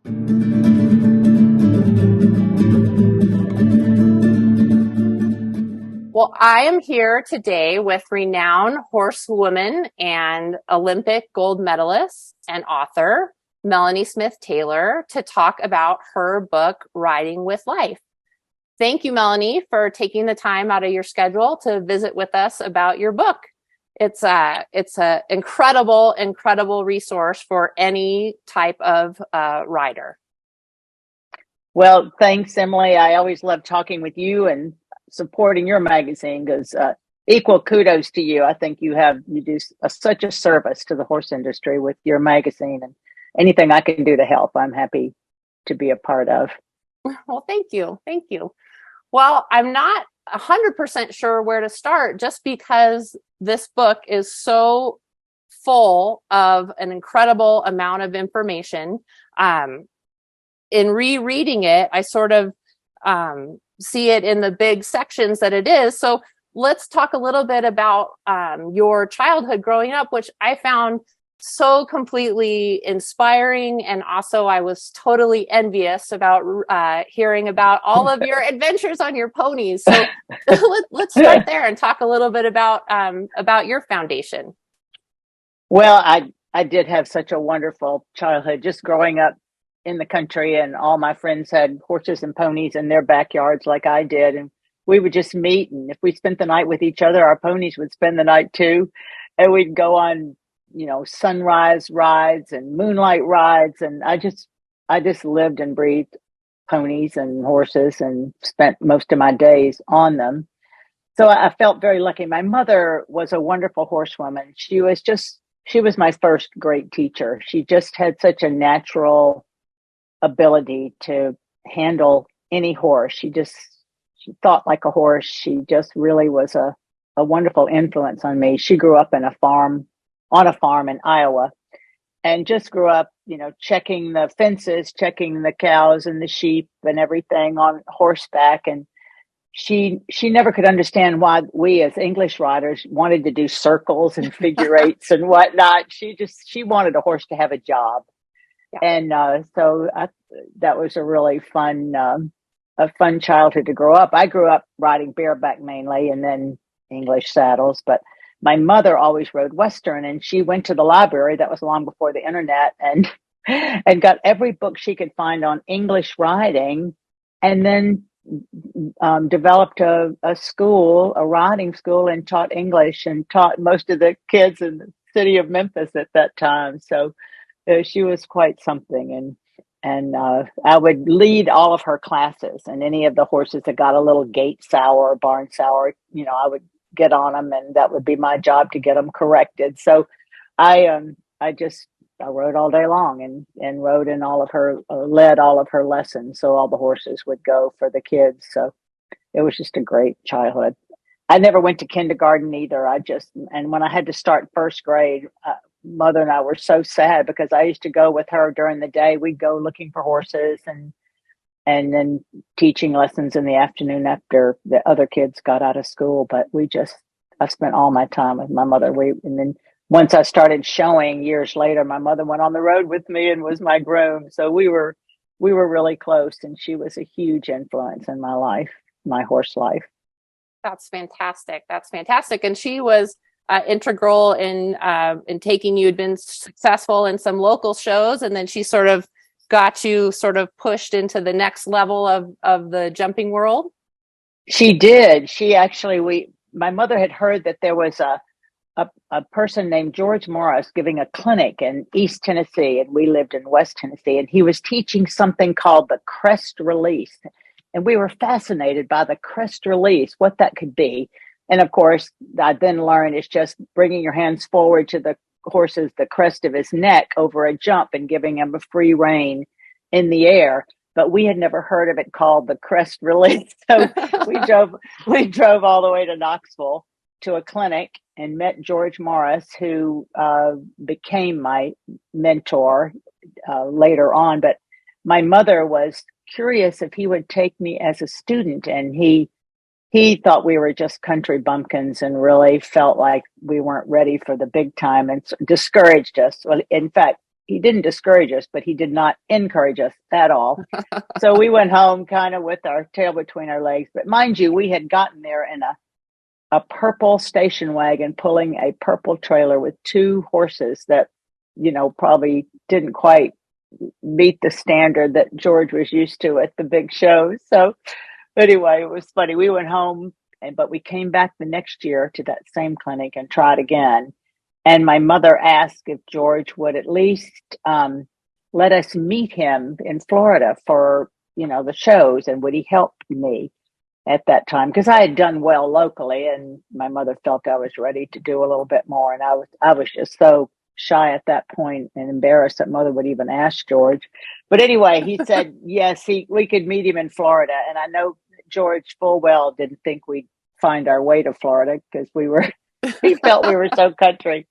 Well, I am here today with renowned horsewoman and Olympic gold medalist and author, Melanie Smith Taylor, to talk about her book, Riding with Life. Thank you, Melanie, for taking the time out of your schedule to visit with us about your book. It's a incredible resource for any type of rider. Well, thanks, Emily. I always love talking with you and supporting your magazine because equal kudos to you. I think you do such a service to the horse industry with your magazine, and anything I can do to help, I'm happy to be a part of. Well, thank you. Well, I'm not 100% sure where to start just because this book is so full of an incredible amount of information. In rereading it, I sort of see it in the big sections that it is. So let's talk a little bit about your childhood growing up, which I found so completely inspiring. And also I was totally envious about hearing about all of your adventures on your ponies. So let's start there and talk a little bit about your foundation. Well, I did have such a wonderful childhood, just growing up in the country, and all my friends had horses and ponies in their backyards like I did. And we would just meet. And if we spent the night with each other, our ponies would spend the night too. And we'd go on, sunrise rides and moonlight rides. And I just lived and breathed ponies and horses and spent most of my days on them. So I felt very lucky. My mother was a wonderful horsewoman. She was my first great teacher. She just had such a natural ability to handle any horse. She thought like a horse. She just really was a wonderful influence on me. She grew up on a farm in Iowa, and just grew up, checking the fences, checking the cows and the sheep and everything on horseback. And she never could understand why we as English riders wanted to do circles and figure eights and whatnot. She wanted a horse to have a job. Yeah. And so that was a really fun childhood to grow up. I grew up riding bareback mainly, and then English saddles. But my mother always rode Western, and she went to the library. That was long before the internet, and got every book she could find on English riding, and then developed a riding school, and taught English and taught most of the kids in the city of Memphis at that time. So she was quite something, and I would lead all of her classes, and any of the horses that got a little gait sour or barn sour, I would get on them, and that would be my job to get them corrected. So I rode all day long and rode in led all of her lessons. So all the horses would go for the kids. So it was just a great childhood. I never went to kindergarten either. And when I had to start first grade, Mother and I were so sad because I used to go with her during the day. We'd go looking for horses and then teaching lessons in the afternoon after the other kids got out of school. But I spent all my time with my mother. And then once I started showing years later, my mother went on the road with me and was my groom. So we were really close, and she was a huge influence in my life, my horse life. That's fantastic. And she was integral in taking you. Had been successful in some local shows, and then she sort of got you sort of pushed into the next level of the jumping world. She did. My mother had heard that there was a person named George Morris giving a clinic in East Tennessee, and we lived in West Tennessee, and he was teaching something called the crest release. And we were fascinated by the crest release, what that could be. And of course, I then learned it's just bringing your hands forward to the the crest of his neck over a jump and giving him a free rein in the air. But we had never heard of it called the crest release. So we drove all the way to Knoxville to a clinic and met George Morris, who became my mentor later on. But my mother was curious if he would take me as a student, and he thought we were just country bumpkins and really felt like we weren't ready for the big time and discouraged us. Well, in fact, he didn't discourage us, but he did not encourage us at all. So we went home kind of with our tail between our legs. But mind you, we had gotten there in a purple station wagon pulling a purple trailer with two horses that, probably didn't quite meet the standard that George was used to at the big shows. So anyway, it was funny. We went home, but we came back the next year to that same clinic and tried again. And my mother asked if George would at least let us meet him in Florida for, the shows, and would he help me at that time? Because I had done well locally, and my mother felt I was ready to do a little bit more. And I was just so shy at that point and embarrassed that mother would even ask George. But anyway, he said, yes, we could meet him in Florida. And I know George full well didn't think we'd find our way to Florida because he felt we were so country.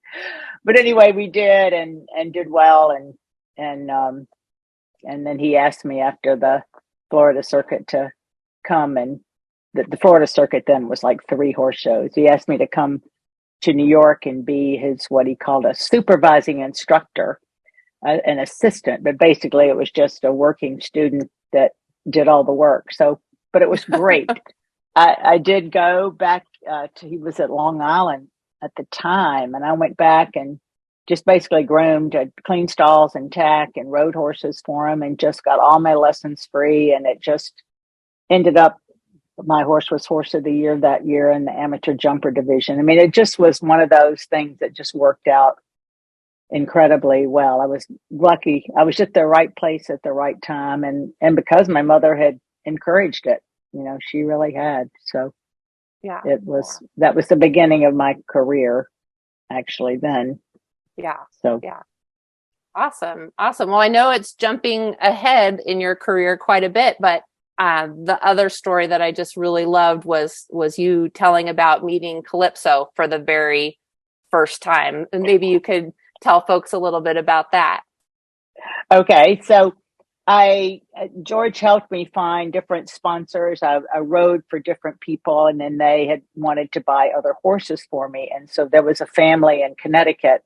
But anyway, we did and did well. And then he asked me after the Florida circuit to come, and the Florida circuit then was like 3 horse shows. He asked me to come to New York and be what he called a supervising instructor, an assistant, but basically it was just a working student that did all the work. So, but it was great. I did go back he was at Long Island at the time, and I went back and just basically groomed, clean stalls and tack and rode horses for him, and just got all my lessons free. And it just ended up, my horse was horse of the year that year in the amateur jumper division. I mean, it just was one of those things that just worked out incredibly well. I was lucky. I was at the right place at the right time. And because my mother had encouraged it, she really had. So yeah, that was the beginning of my career actually then. Yeah. So, yeah. Awesome. Well, I know it's jumping ahead in your career quite a bit, but the other story that I just really loved was you telling about meeting Calypso for the very first time. And maybe you could tell folks a little bit about that. Okay. So George helped me find different sponsors. I rode for different people, and then they had wanted to buy other horses for me. And so there was a family in Connecticut,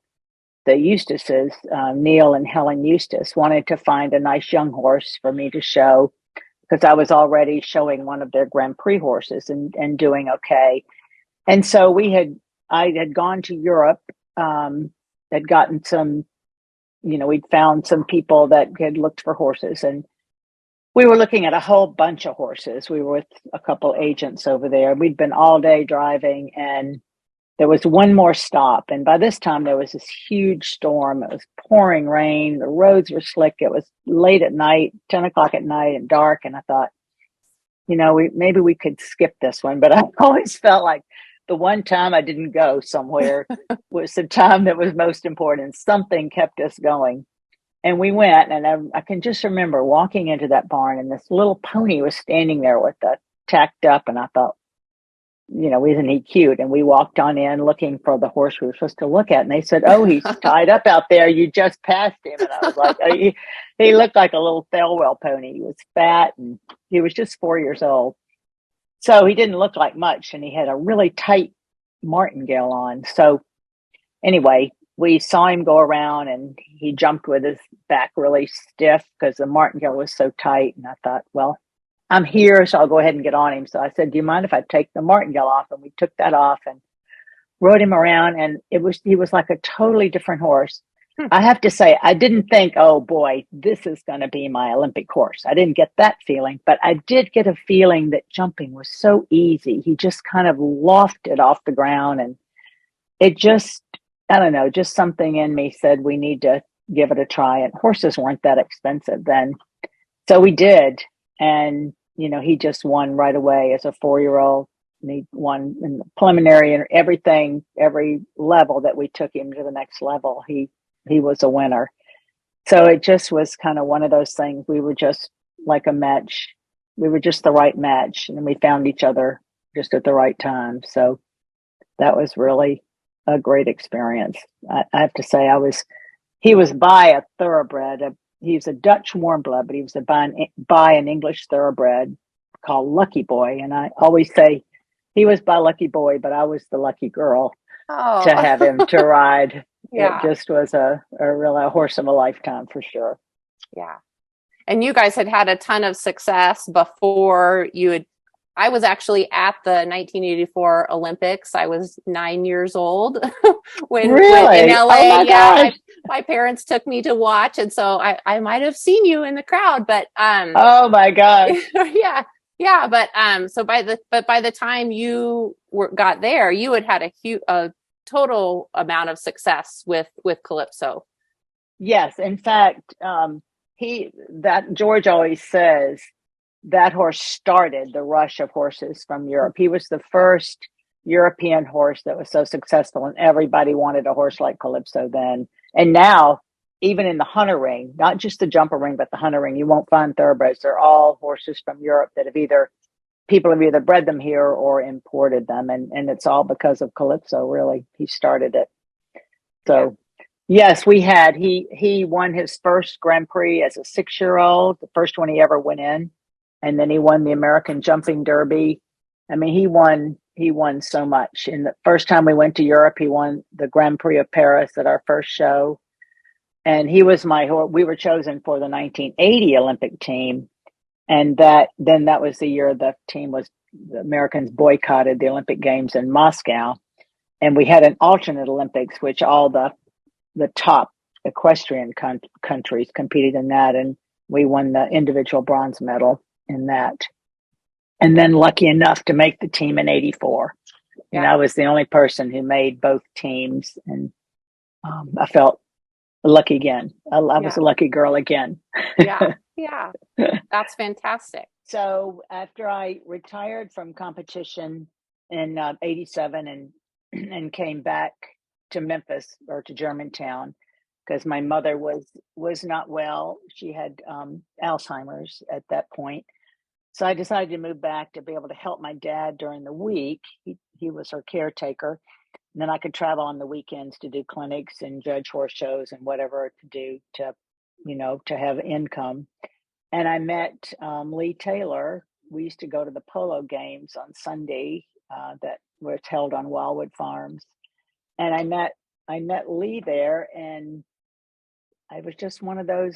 the Eustaces, Neil and Helen Eustace, wanted to find a nice young horse for me to show, because I was already showing one of their Grand Prix horses and doing okay. And so I had gone to Europe, had gotten some, we'd found some people that had looked for horses, and we were looking at a whole bunch of horses. We were with a couple agents over there. We'd been all day driving, and there was one more stop. And by this time there was this huge storm. It was pouring rain. The roads were slick. It was late at night, 10 o'clock at night, and dark. And I thought, maybe we could skip this one. But I always felt like the one time I didn't go somewhere was the time that was most important. Something kept us going. And we went, and I can just remember walking into that barn, and this little pony was standing there with the tacked up. And I thought, isn't he cute? And we walked on in looking for the horse we were supposed to look at. And they said, oh, he's tied up out there. You just passed him. And I was like, he looked like a little Thelwell pony. He was fat, and he was just 4 years old. So he didn't look like much, and he had a really tight martingale on. So anyway, we saw him go around, and he jumped with his back really stiff because the martingale was so tight. And I thought, well, I'm here, so I'll go ahead and get on him. So I said, do you mind if I take the martingale off? And we took that off and rode him around, and he was like a totally different horse. I have to say, I didn't think, oh boy, this is going to be my Olympic horse. I didn't get that feeling, but I did get a feeling that jumping was so easy. He just kind of lofted off the ground, and it just, I don't know, just something in me said we need to give it a try. And horses weren't that expensive then. So we did. And, he just won right away as a 4-year-old. And he won in the preliminary and everything, every level that we took him to the next level. He was a winner. So it just was kind of one of those things. We were just like a match. We were just the right match. And we found each other just at the right time. So that was really a great experience. I have to say, he was by a thoroughbred. He's a Dutch warm blood, but he was by an English thoroughbred called Lucky Boy. And I always say he was by Lucky Boy, but I was the lucky girl to have him to ride. it Yeah. just was a real horse of a lifetime for sure. Yeah. And you guys had a ton of success before you had. I was actually at the 1984 Olympics. I was 9 years old when in Really? Oh LA. my Yeah, gosh. my parents took me to watch, and so I might have seen you in the crowd. But Oh my gosh. yeah, yeah. So by the time you got there, you had a total amount of success with Calypso. Yes. In fact, that George always says that horse started the rush of horses from Europe. He was the first European horse that was so successful, and everybody wanted a horse like Calypso then. And now, even in the hunter ring, not just the jumper ring, but the hunter ring, you won't find thoroughbreds. They're all horses from Europe that people have either bred them here or imported them. And it's all because of Calypso, really. He started it. Yeah. So yes, he won his first Grand Prix as a 6-year-old, the first one he ever went in, and then he won the American Jumping Derby. I mean, he won so much. And the first time we went to Europe, he won the Grand Prix of Paris at our first show. And we were chosen for the 1980 Olympic team. And that was the year the Americans boycotted the Olympic Games in Moscow. And we had an alternate Olympics, which all the top equestrian countries competed in that, and we won the individual bronze medal in that. And then lucky enough to make the team in 84. Yeah. And I was the only person who made both teams, and I felt lucky again. I was a lucky girl again. Yeah. Yeah. That's fantastic. So after I retired from competition in 87 and came back to Memphis or to Germantown, because my mother was not well. She had Alzheimer's at that point. So I decided to move back to be able to help my dad during the week. He was her caretaker. And then I could travel on the weekends to do clinics and judge horse shows and whatever to do to have income. And I met Lee Taylor. We used to go to the polo games on Sunday that was held on Wildwood Farms. And I met Lee there, and I was just one of those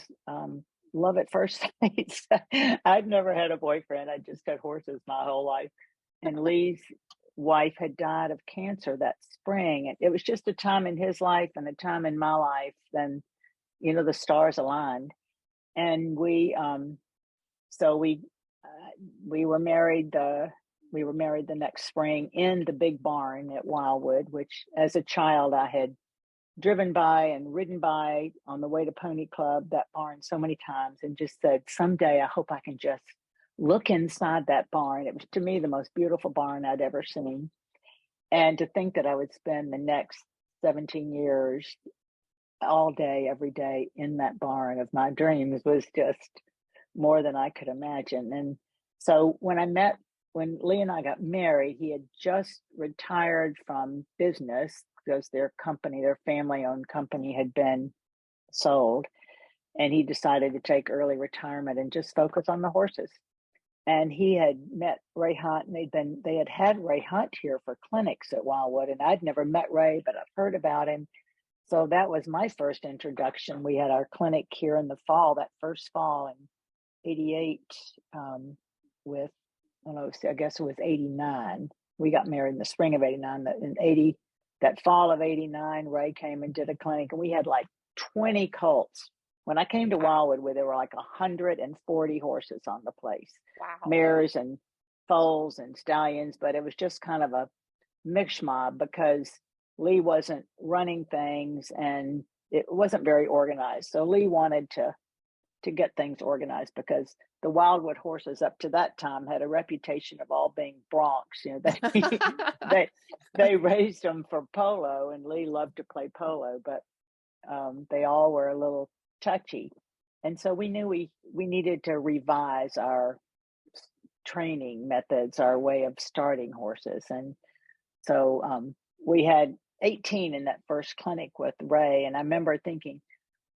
love at first sight. I'd never had a boyfriend. I just had horses my whole life. And Lee's wife had died of cancer that spring. And it was just a time in his life and a time in my life. Then, the stars aligned. And so we were married the next spring in the big barn at Wildwood, which as a child I had driven by and ridden by on the way to Pony Club, that barn so many times, and just said, someday I hope I can just look inside that barn. It was to me the most beautiful barn I'd ever seen. And to think that I would spend the next 17 years all day, every day in that barn of my dreams was just more than I could imagine. And so when Lee and I got married, he had just retired from business because their family-owned company had been sold. And he decided to take early retirement and just focus on the horses. And he had met Ray Hunt, and they had Ray Hunt here for clinics at Wildwood. And I'd never met Ray, but I've heard about him. So that was my first introduction. We had our clinic here in the fall, that first fall in 88, I guess it was 89. We got married in the spring of 89. That fall of 89, Ray came and did a clinic, and we had like 20 colts. When I came to Wildwood, there were like 140 horses on the place. Wow. Mares and foals and stallions, but it was just kind of a mixed mob because Lee wasn't running things and it wasn't very organized. So Lee wanted to get things organized because the Wildwood horses up to that time had a reputation of all being broncs. They raised them for polo, and Lee loved to play polo, but they all were a little touchy. And so we knew we needed to revise our training methods, our way of starting horses. And so we had 18 in that first clinic with Ray. And I remember thinking,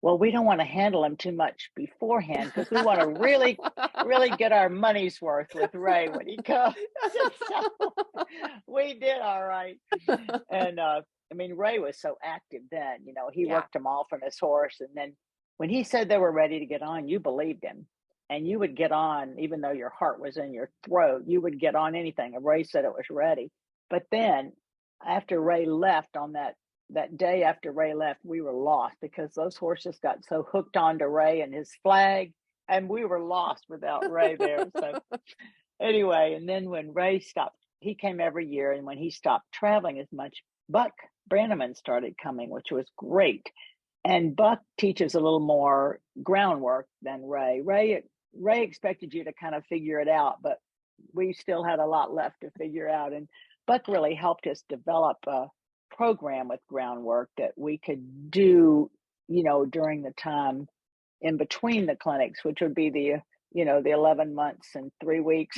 well, we don't want to handle him too much beforehand because we want to really get our money's worth with Ray when he comes. So we did all right. And I mean, Ray was so active then, you know, he Yeah. worked them all from his horse. And then when he said they were ready to get on, you believed him. And you would get on, even though your heart was in your throat, you would get on anything. And Ray said it was ready. But then after Ray left on that day after Ray left, we were lost because those horses got so hooked onto Ray and his flag, and we were lost without Ray there. So anyway, and then when Ray stopped, he came every year, and when he stopped traveling as much, Buck Brannaman started coming, which was great. And Buck teaches a little more groundwork than Ray. Ray expected you to kind of figure it out, but we still had a lot left to figure out. And Buck really helped us develop a program with groundwork that we could do, you know, during the time in between the clinics, which would be the 11 months and 3 weeks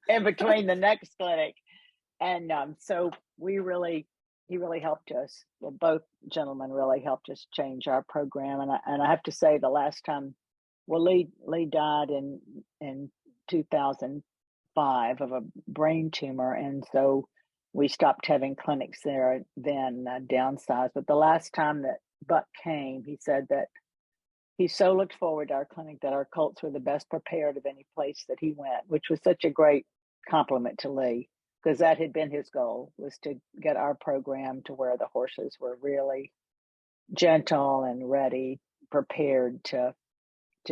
in between the next clinic. And so he really helped us. Well, both gentlemen really helped us change our program. And I have to say, the last time, well, Lee died in 2005 of a brain tumor, and so we stopped having clinics there. Then downsized. But the last time that Buck came, he said that he so looked forward to our clinic that our colts were the best prepared of any place that he went, which was such a great compliment to Lee, because that had been his goal, was to get our program to where the horses were really gentle and ready, prepared to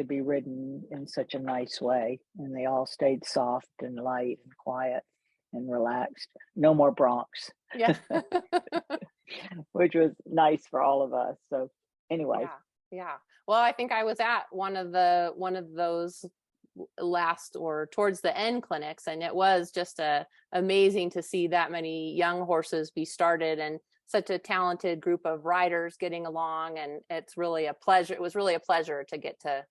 be ridden in such a nice way. And they all stayed soft and light and quiet and relaxed. No more broncs. Yeah. Which was nice for all of us. So anyway. Yeah. Well, I think I was at one of those last or towards the end clinics, and it was just amazing to see that many young horses be started and such a talented group of riders getting along. And it's really a pleasure. It was really a pleasure to get to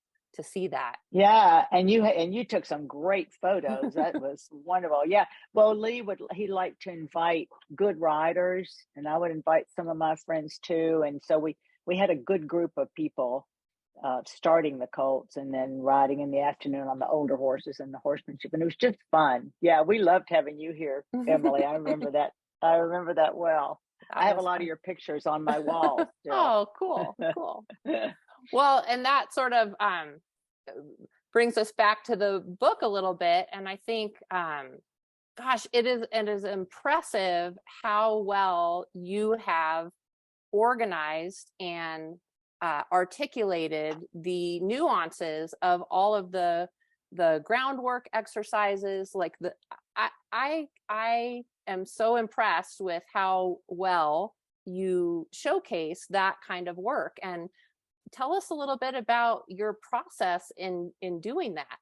see that. Yeah, and you took some great photos. That was wonderful. Yeah. Well, he liked to invite good riders, and I would invite some of my friends too. And so we had a good group of people starting the colts and then riding in the afternoon on the older horses and the horsemanship, and it was just fun. Yeah, we loved having you here, Emily. I remember that. I remember that well. I have a lot of your pictures on my wall still. Oh, cool. Well, and that sort of brings us back to the book a little bit. And I think, gosh, it is impressive how well you have organized and articulated the nuances of all of the groundwork exercises. Like I am so impressed with how well you showcase that kind of work. And tell us a little bit about your process in doing that.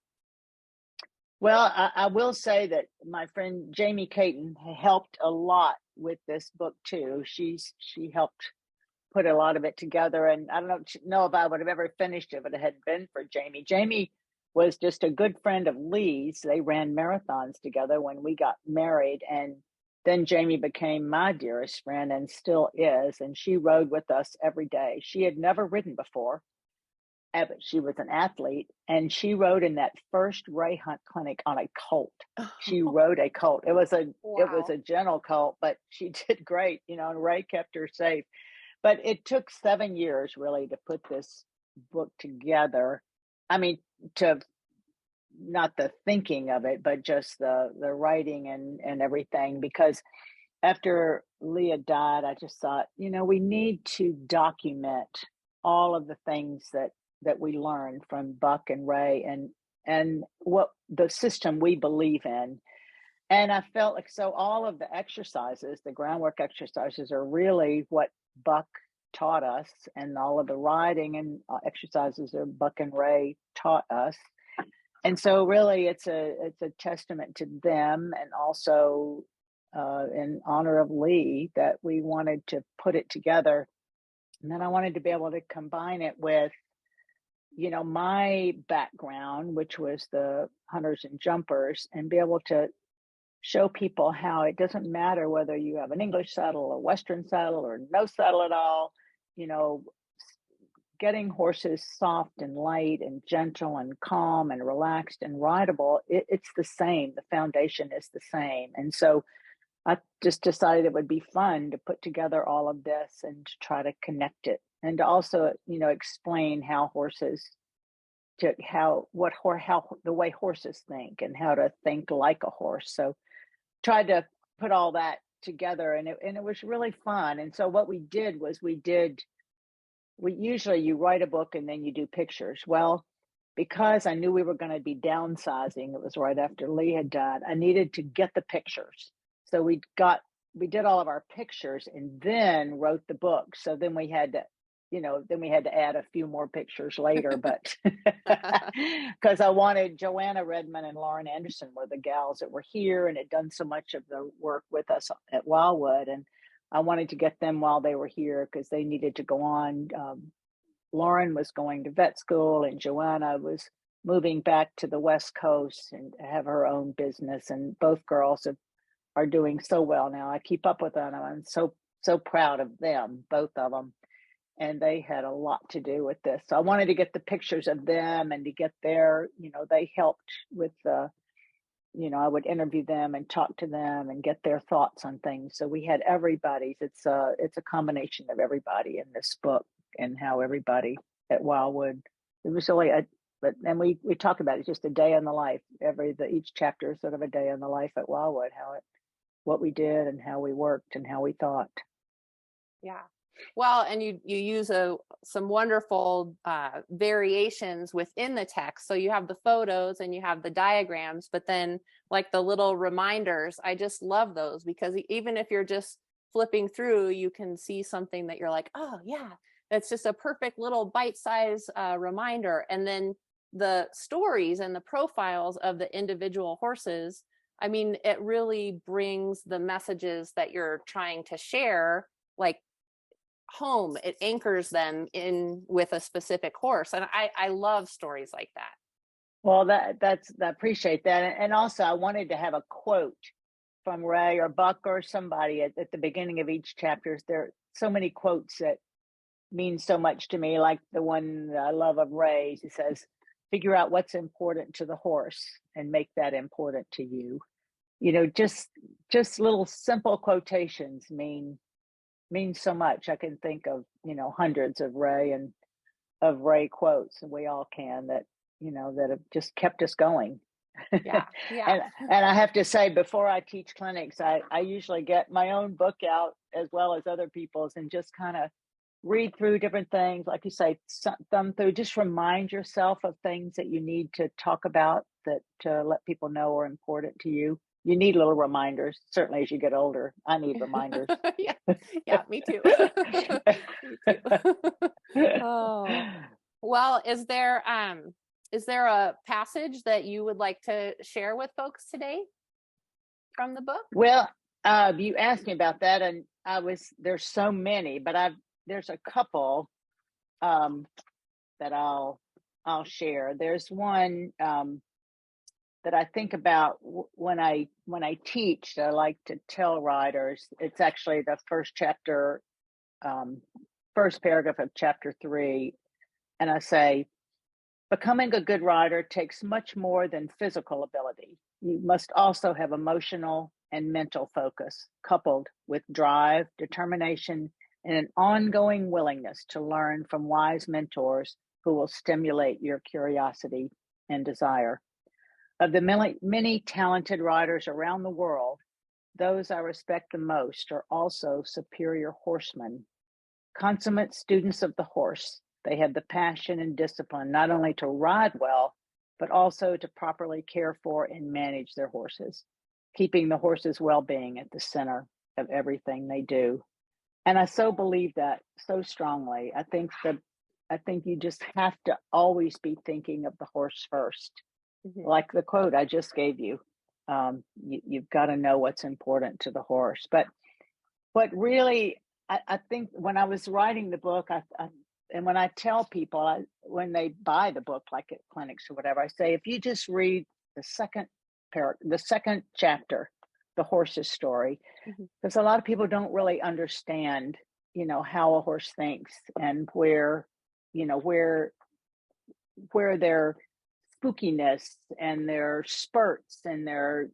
Well, I will say that my friend Jamie Caton helped a lot with this book too. She helped put a lot of it together, and I don't know if I would have ever finished it if it had been for Jamie. Jamie was just a good friend of Lee's. They ran marathons together when we got married, and then Jamie became my dearest friend and still is, and she rode with us every day. She had never ridden before, but she was an athlete, and she rode in that first Ray Hunt clinic on a colt. She rode a colt. It was a gentle colt, but she did great, and Ray kept her safe. But it took 7 years really to put this book together. I mean, to not the thinking of it, but just the writing and everything. Because after Leah died, I just thought, we need to document all of the things that we learned from Buck and Ray and what the system we believe in. And I felt like, so all of the exercises, the groundwork exercises, are really what Buck taught us, and all of the riding and exercises are Buck and Ray taught us. And so really it's a testament to them, and also in honor of Lee, that we wanted to put it together. And then I wanted to be able to combine it with, my background, which was the hunters and jumpers, and be able to show people how it doesn't matter whether you have an English saddle, a Western saddle, or no saddle at all. getting horses soft and light and gentle and calm and relaxed and rideable, it's the same. The foundation is the same. And so I just decided it would be fun to put together all of this and to try to connect it, and to also, explain how the way horses think and how to think like a horse. So tried to put all that together, and it was really fun. And so what we did was usually you write a book and then you do pictures. Well, because I knew we were going to be downsizing, it was right after Lee had died, I needed to get the pictures. So we did all of our pictures and then wrote the book. So then we had to add a few more pictures later, but because I wanted Joanna Redmond and Lauren Anderson were the gals that were here and had done so much of the work with us at Wildwood. And I wanted to get them while they were here because they needed to go on. Lauren was going to vet school and Joanna was moving back to the West Coast and have her own business. And both girls are doing so well now. I keep up with them. I'm so proud of them, both of them. And they had a lot to do with this. So I wanted to get the pictures of them and to get they helped with I would interview them and talk to them and get their thoughts on things. So we had everybody's. It's a combination of everybody in this book and how everybody at Wildwood. It was really and we talk about it, just a day in the life. Each chapter is sort of a day in the life at Wildwood, what we did and how we worked and how we thought. Yeah. Well, and you use some wonderful variations within the text. So you have the photos and you have the diagrams, but then like the little reminders, I just love those because even if you're just flipping through, you can see something that you're like, oh yeah, that's just a perfect little bite-sized reminder. And then the stories and the profiles of the individual horses, I mean, it really brings the messages that you're trying to share, like home. It anchors them in with a specific horse. And I love stories like that. Well, I appreciate that. And also I wanted to have a quote from Ray or Buck or somebody at the beginning of each chapter. There are so many quotes that mean so much to me, like the one that I love of Ray's. He says, figure out what's important to the horse and make that important to you. Just little simple quotations means so much. I can think of, hundreds of Ray quotes, and we all can, that have just kept us going. Yeah. And I have to say, before I teach clinics, I usually get my own book out as well as other people's and just kind of read through different things. Like you say, thumb through, just remind yourself of things that you need to talk about, that to let people know are important to you. You need little reminders. Certainly as you get older, I need reminders. Yeah, me too. Me too. Oh, well, is there a passage that you would like to share with folks today from the book? Well, you asked me about that, and there's so many, but there's a couple that I'll share. There's one that I think about when I teach. I like to tell riders. It's actually the first chapter, first paragraph of chapter 3, and I say, becoming a good rider takes much more than physical ability. You must also have emotional and mental focus, coupled with drive, determination, and an ongoing willingness to learn from wise mentors who will stimulate your curiosity and desire. Of the many talented riders around the world, those I respect the most are also superior horsemen, consummate students of the horse. They have the passion and discipline not only to ride well, but also to properly care for and manage their horses, keeping the horse's well-being at the center of everything they do. And I so believe that so strongly. I think you just have to always be thinking of the horse first. Mm-hmm. Like the quote I just gave you, you've got to know what's important to the horse. But what really, I think when I was writing the book, and when I tell people, when they buy the book, like at clinics or whatever, I say, if you just read the second chapter, the horse's story, because a lot of people don't really understand, how a horse thinks and where where their spookiness and their spurts and their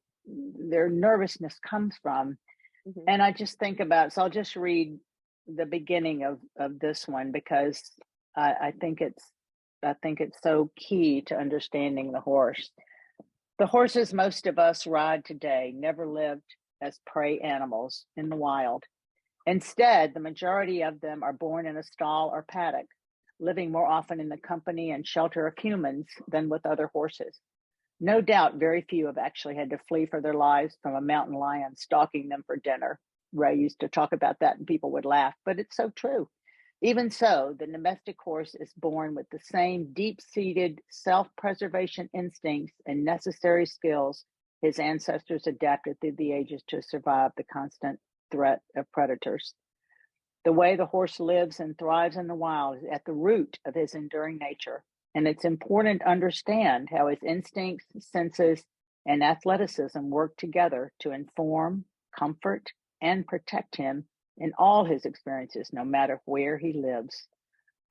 nervousness comes from. Mm-hmm. And I just think about, so I'll just read the beginning of this one, because I think it's so key to understanding the horse. The horses most of us ride today never lived as prey animals in the wild. Instead, the majority of them are born in a stall or paddock, living more often in the company and shelter of humans than with other horses. No doubt very few have actually had to flee for their lives from a mountain lion stalking them for dinner. Ray used to talk about that and people would laugh, but it's so true. Even so, the domestic horse is born with the same deep-seated self-preservation instincts and necessary skills his ancestors adapted through the ages to survive the constant threat of predators. The way the horse lives and thrives in the wild is at the root of his enduring nature, and it's important to understand how his instincts, senses, and athleticism work together to inform, comfort, and protect him in all his experiences, no matter where he lives.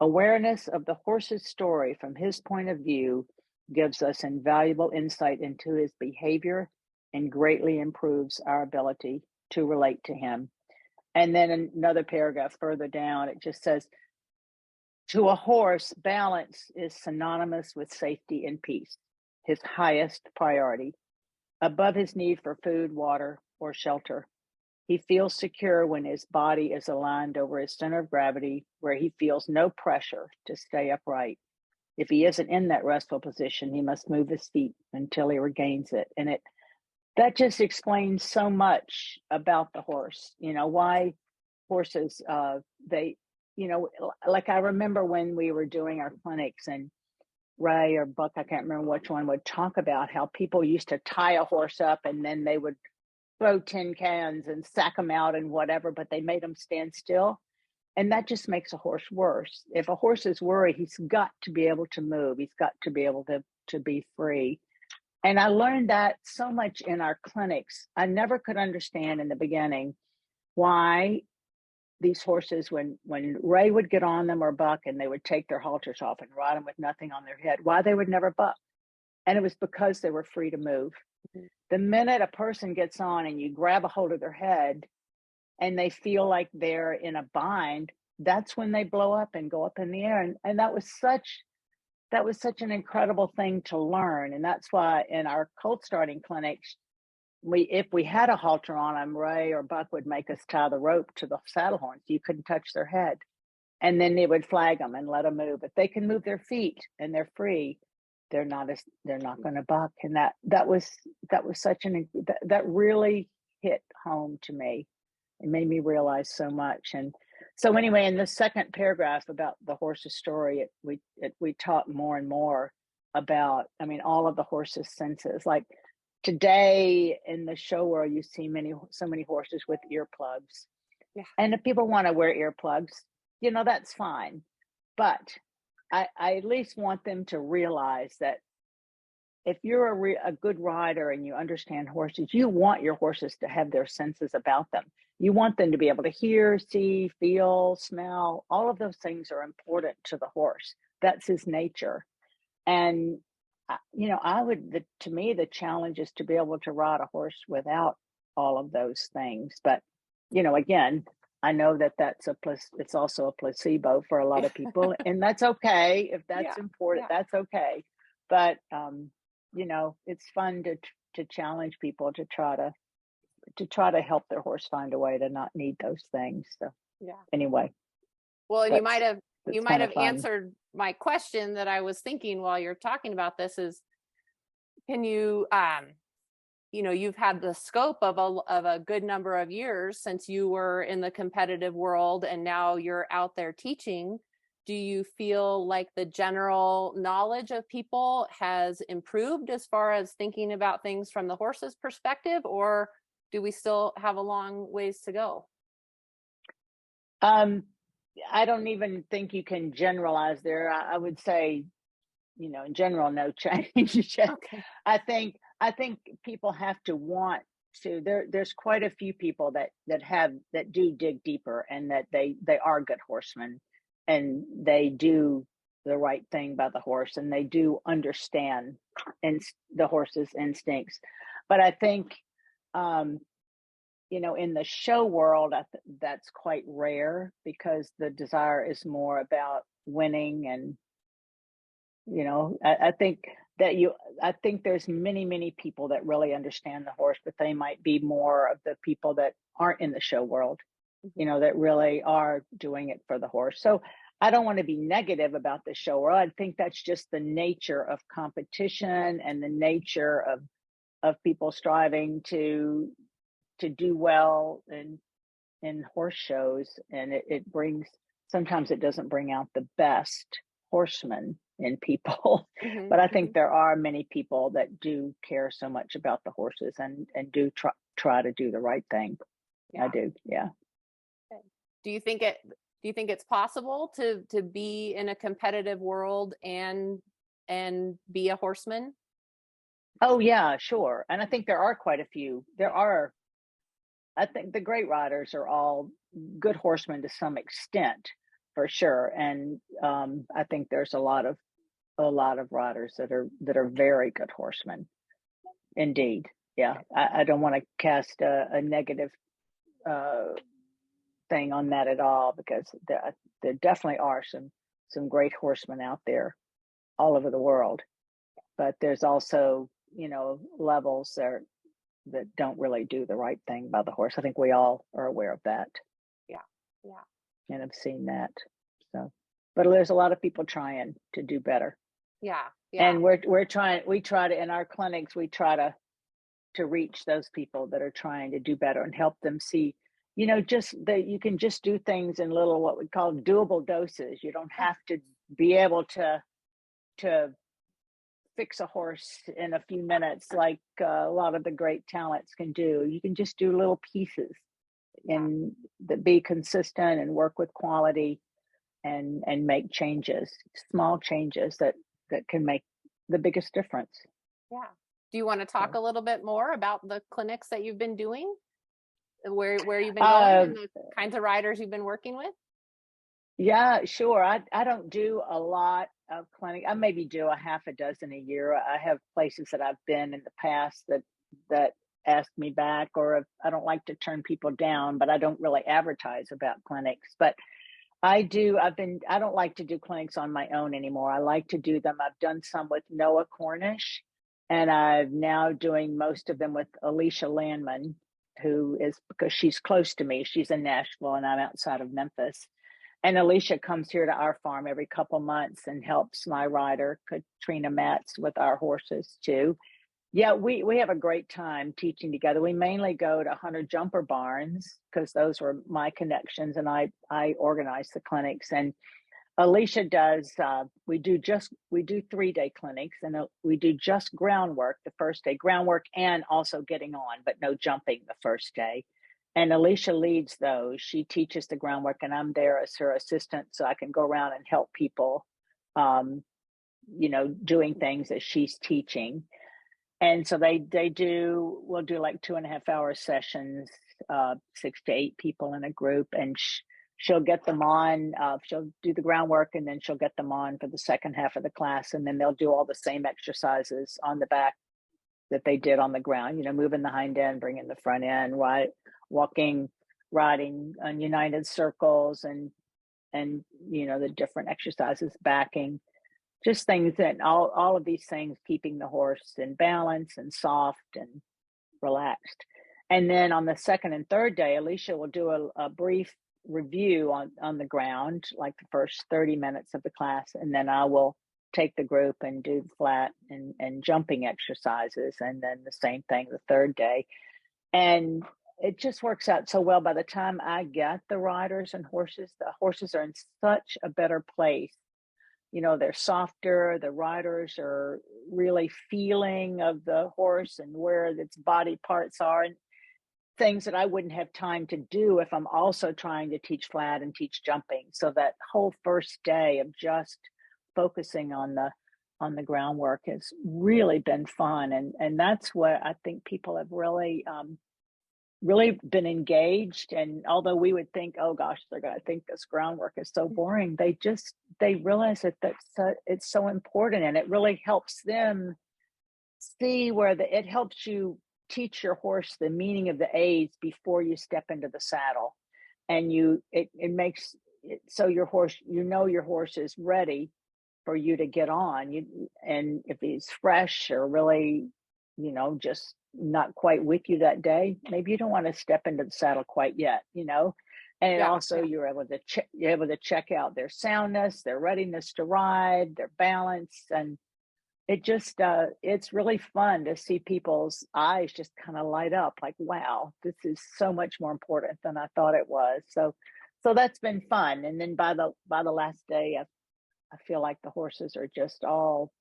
Awareness of the horse's story from his point of view gives us invaluable insight into his behavior and greatly improves our ability to relate to him. And then another paragraph further down, it just says, to a horse, balance is synonymous with safety and peace, his highest priority, above his need for food, water, or shelter. He feels secure when his body is aligned over his center of gravity, where he feels no pressure to stay upright. If he isn't in that restful position, he must move his feet until he regains it. And that just explains so much about the horse, why horses, like I remember when we were doing our clinics, and Ray or Buck, I can't remember which one, would talk about how people used to tie a horse up and then they would throw tin cans and sack them out and whatever, but they made them stand still. And that just makes a horse worse. If a horse is worried, he's got to be able to move. He's got to be able to be free. And I learned that so much in our clinics. I never could understand in the beginning why these horses, when Ray would get on them or Buck and they would take their halters off and ride them with nothing on their head, why they would never buck. And it was because they were free to move. Mm-hmm. The minute a person gets on and you grab a hold of their head and they feel like they're in a bind, that's when they blow up and go up in the air. And that was such an incredible thing to learn. And that's why in our colt starting clinics, if we had a halter on them, Ray or Buck would make us tie the rope to the saddle horns. You couldn't touch their head. And then they would flag them and let them move. If they can move their feet and they're free, they're not going to buck. And that really hit home to me. It made me realize so much. And so anyway, in the second paragraph about the horse's story, we talk more and more about, all of the horse's senses. Like today in the show world, you see so many horses with earplugs. Yeah. And if people want to wear earplugs, that's fine. But I at least want them to realize that if you're a good rider and you understand horses, you want your horses to have their senses about them. You want them to be able to hear, see, feel, smell. All of those things are important to the horse. That's his nature. And, to me, the challenge is to be able to ride a horse without all of those things. But, again, I know that it's also a placebo for a lot of people, and that's okay. If that's important, that's okay. But, it's fun to challenge people to try to help their horse find a way to not need those things. So anyway. Well, and you might have answered my question that I was thinking while you're talking about this is, can you, you've had the scope of a good number of years since you were in the competitive world and now you're out there teaching. Do you feel like the general knowledge of people has improved as far as thinking about things from the horse's perspective, or do we still have a long ways to go? I don't even think you can generalize there. I would say, in general, no change. Okay. I think people have to want to. There's quite a few people that do dig deeper, and that they are good horsemen, and they do the right thing by the horse, and they do understand the horse's instincts. But I think, in the show world, that's quite rare, because the desire is more about winning. And I think there's many people that really understand the horse, but they might be more of the people that aren't in the show world, that really are doing it for the horse. So I don't want to be negative about the show world. I think that's just the nature of competition and the nature of people striving to do well in horse shows. And sometimes it doesn't bring out the best horsemen in people. But I think there are many people that do care so much about the horses and do try to do the right thing. Yeah. I do. Yeah. Do you think it's possible to be in a competitive world and be a horseman? Oh yeah, sure. And I think there are quite a few. I think the great riders are all good horsemen to some extent, for sure. And I think there's a lot of riders that are very good horsemen, indeed. Yeah, I don't want to cast a negative thing on that at all, because there definitely are some great horsemen out there all over the world. But there's also levels there that don't really do the right thing by the horse. I think we all are aware of that. Yeah. And have seen that. So, but there's a lot of people trying to do better. Yeah. And we try to, in our clinics, we try to reach those people that are trying to do better and help them see, just that you can just do things in little, what we call doable doses. You don't have to be able to fix a horse in a few minutes like a lot of the great talents can do. You can just do little pieces and that be consistent and work with quality and make changes, small changes that can make the biggest difference. Yeah. Do you want to talk a little bit more about the clinics that you've been doing, where you've been going, and the kinds of riders you've been working with? Yeah, sure. I don't do a lot of clinic. I maybe do a half a dozen a year. I have places that I've been in the past that ask me back, or I don't like to turn people down, but I don't really advertise about clinics. But I don't like to do clinics on my own anymore. I like to do them. I've done some with Noah Cornish, and I'm now doing most of them with Alicia Landman, because she's close to me. She's in Nashville and I'm outside of Memphis. And Alicia comes here to our farm every couple months and helps my rider, Katrina Matz, with our horses too. Yeah, we have a great time teaching together. We mainly go to Hunter Jumper Barns, because those were my connections, and I organize the clinics. And Alicia does, we do 3-day clinics, and we do just groundwork the first day, groundwork and also getting on, but no jumping the first day. And Alicia leads those. She teaches the groundwork, and I'm there as her assistant, so I can go around and help people, doing things that she's teaching. And so we'll do like 2.5-hour sessions, 6 to 8 people in a group, and she'll get them on. She'll do the groundwork, and then she'll get them on for the second half of the class. And then they'll do all the same exercises on the back that they did on the ground, moving the hind end, bringing the front end, walking, riding on united circles, and the different exercises, backing, just things that all of these things, keeping the horse in balance and soft and relaxed. And then on the second and third day, Alicia will do a brief review on the ground, like the first 30 minutes of the class. And then I will take the group and do the flat and jumping exercises. And then the same thing the third day. And it just works out so well. By the time I get the riders and horses, the horses are in such a better place. They're softer. The riders are really feeling of the horse and where its body parts are, and things that I wouldn't have time to do if I'm also trying to teach flat and teach jumping. So that whole first day of just focusing on the groundwork has really been fun. And that's what I think people have really really been engaged. And although we would think, oh gosh, they're going to think this groundwork is so boring, they realize that it's so important, and it really helps them see it helps you teach your horse the meaning of the aids before you step into the saddle. And it makes it so your horse, your horse is ready for you to get on. And if he's fresh or really, just not quite with you that day, maybe you don't want to step into the saddle quite yet, And also you're able to check out their soundness, their readiness to ride, their balance. And it just it's really fun to see people's eyes just kind of light up like, wow, this is so much more important than I thought it was. So that's been fun. And then by the last day, I feel like the horses are just all,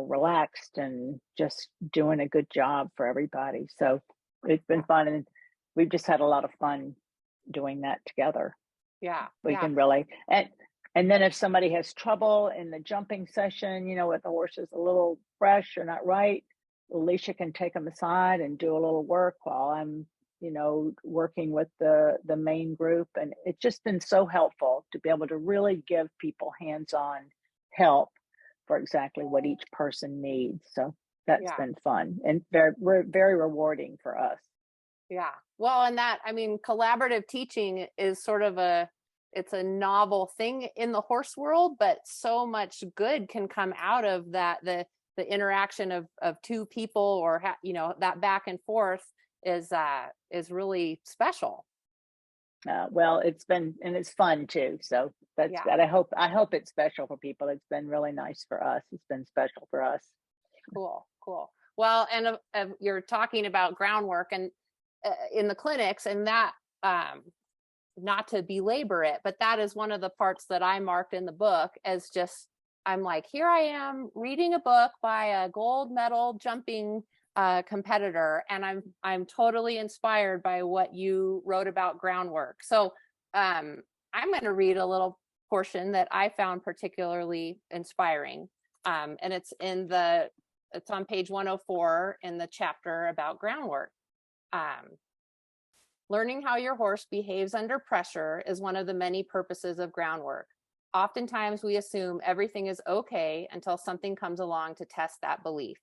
relaxed and just doing a good job for everybody. So it's been fun, and we've just had a lot of fun doing that together. Yeah. We can really, and then if somebody has trouble in the jumping session, if the horse is a little fresh or not right, Alicia can take them aside and do a little work while I'm, working with the main group. And it's just been so helpful to be able to really give people hands-on help for exactly what each person needs. So that's been fun and very, very rewarding for us. Yeah. Well, and collaborative teaching is sort of it's a novel thing in the horse world, but so much good can come out of that. The interaction of two people, or that back and forth is really special. Well, it's been, and it's fun too. So that's that. I hope it's special for people. It's been really nice for us. It's been special for us. Cool. Well, and you're talking about groundwork and in the clinics, and that not to belabor it, but that is one of the parts that I marked in the book as just, I'm like, here I am reading a book by a gold medal jumping competitor, and I'm totally inspired by what you wrote about groundwork. So I'm going to read a little portion that I found particularly inspiring, and it's on page 104 in the chapter about groundwork. Learning how your horse behaves under pressure is one of the many purposes of groundwork. Oftentimes we assume everything is okay until something comes along to test that belief.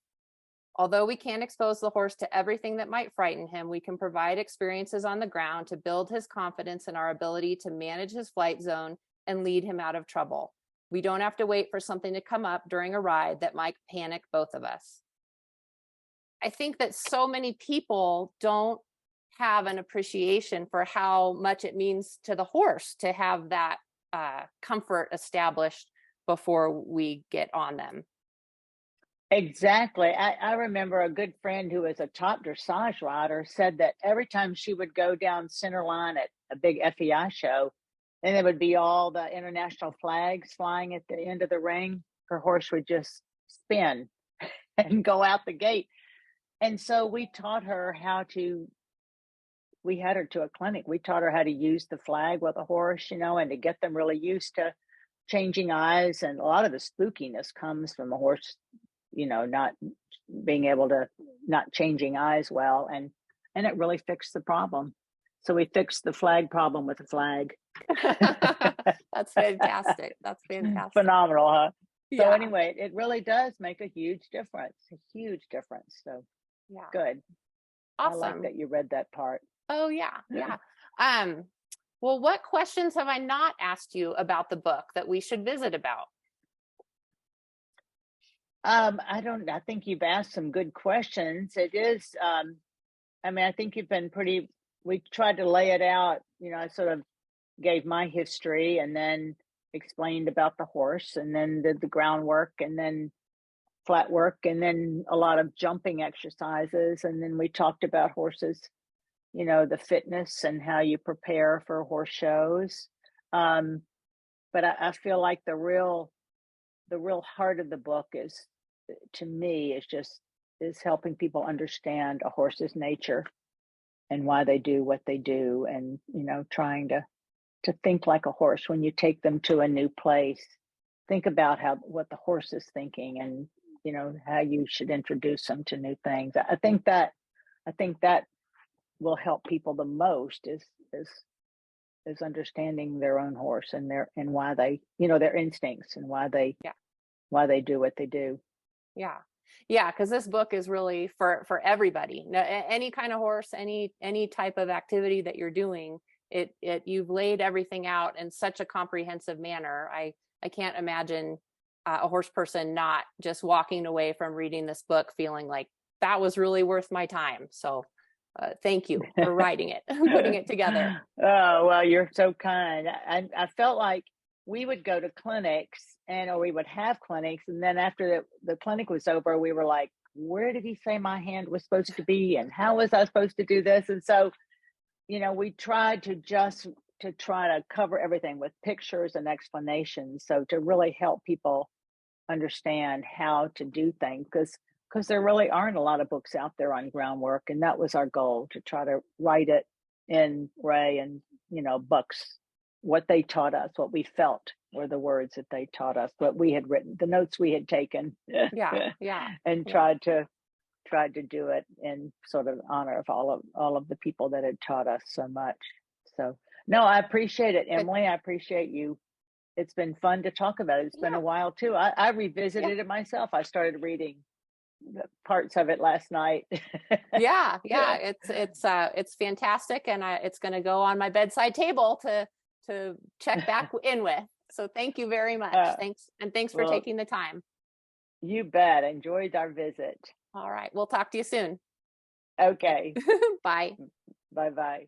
Although we can't expose the horse to everything that might frighten him, we can provide experiences on the ground to build his confidence in our ability to manage his flight zone and lead him out of trouble. We don't have to wait for something to come up during a ride that might panic both of us. I think that so many people don't have an appreciation for how much it means to the horse to have that comfort established before we get on them. Exactly. I remember a good friend who was a top dressage rider said that every time she would go down center line at a big FEI show, and there would be all the international flags flying at the end of the ring, her horse would just spin and go out the gate. And so we taught her we had her to a clinic. We taught her how to use the flag with a horse, and to get them really used to changing eyes. And a lot of the spookiness comes from a horse, not being able to, not changing eyes well. And it really fixed the problem. So we fixed the flag problem with a flag. That's fantastic. That's fantastic. Phenomenal, huh? Yeah. So anyway, it really does make a huge difference. So yeah, good. Awesome. I like that you read that part. Oh yeah. Well, what questions have I not asked you about the book that we should visit about? I think you've asked some good questions. It is, I think you've been we tried to lay it out, I sort of gave my history and then explained about the horse, and then did the groundwork, and then flat work, and then a lot of jumping exercises. And then we talked about horses, the fitness and how you prepare for horse shows. But I feel like the real heart of the book is, to me, is helping people understand a horse's nature and why they do what they do, and trying to think like a horse. When you take them to a new place, think about what the horse is thinking, and how you should introduce them to new things. I think that will help people the most is understanding their own horse and why they, their instincts and Yeah. why they do what they do. Yeah. Yeah. Cause this book is really for everybody. Any kind of horse, any type of activity that you're doing, you've laid everything out in such a comprehensive manner. I can't imagine a horse person not just walking away from reading this book feeling like that was really worth my time. So thank you for writing it, putting it together. Oh, well, you're so kind. I felt like we would go to clinics or we would have clinics. And then after the clinic was over, we were like, where did he say my hand was supposed to be? And how was I supposed to do this? And so, we tried to try to cover everything with pictures and explanations. So to really help people understand how to do things, because there really aren't a lot of books out there on groundwork. And that was our goal, to try to write it in Ray and, Buck's, what they taught us, what we felt were the words that they taught us, what we had written, the notes we had taken. Yeah. And tried to do it in sort of honor of all of the people that had taught us so much. So no, I appreciate it, Emily. I appreciate you. It's been fun to talk about it. It's been a while too. I revisited it myself. I started reading parts of it last night. Yeah. It's fantastic, and it's going to go on my bedside table to check back in with. So thank you very much. Thanks for taking the time. You bet. Enjoyed our visit. All right, we'll talk to you soon. Okay. Bye. Bye-bye.